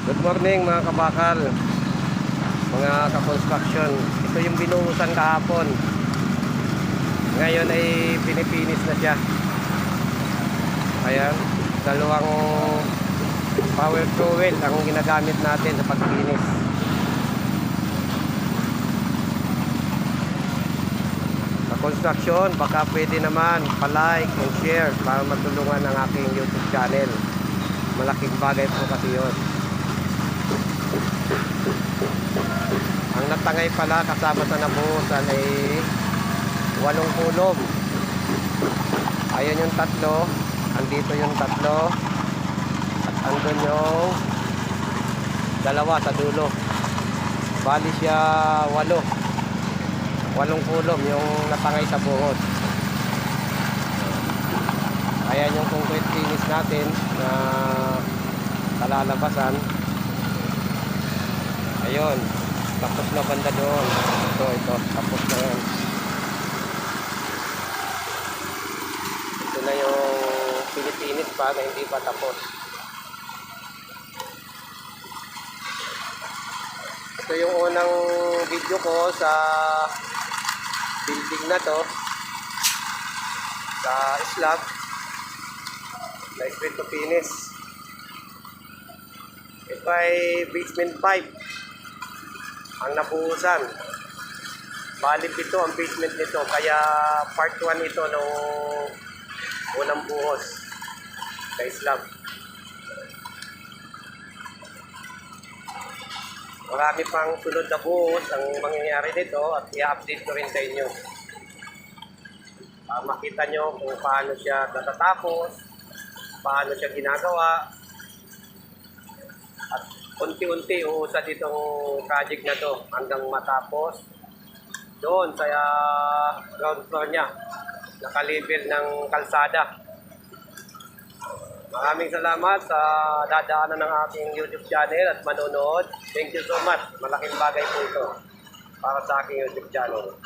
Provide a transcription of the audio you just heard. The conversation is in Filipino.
Good morning mga kabakal, mga ka-construction. Ito yung binuhusan kahapon. Ngayon ay pinipinis na siya. Ayan, dalawang power trowel ang ginagamit natin sa pagkinis. Ka-construction, baka pwede naman pa-like and share para matulungan ang aking YouTube channel. Malaking bagay po kasi yun. Ang natangay pala kasama sa nabuhusan ay 8 kulom. Ayun yung 3, andito yung 3, at andun yung 2 sa dulo. Bali siya 8 kulom yung natangay sa buhos. Ayan yung concrete finish natin na kalalabasan. Ayun, tapos na banda doon. Ito, tapos na yun. Ito na yung Pilipinis pa na hindi pa tapos. Ito yung unang video ko sa building na to, sa slab na straight to finish. Ito ay basement 5 ang nabuhusan. Bali 7 ang basement nito, kaya part 1 ito nung unang buhos sa slab. Marami pang sunod na buhos ang mangyayari nito at i-update ko rin sa inyo. Makita nyo kung paano siya natatapos, paano siya ginagawa, at unti-unti uusad itong project na to hanggang matapos doon sa ground floor niya, nakalibel ng kalsada. Maraming salamat sa dadaanan ng aking YouTube channel at manonood. Thank you so much. Malaking bagay po ito para sa aking YouTube channel.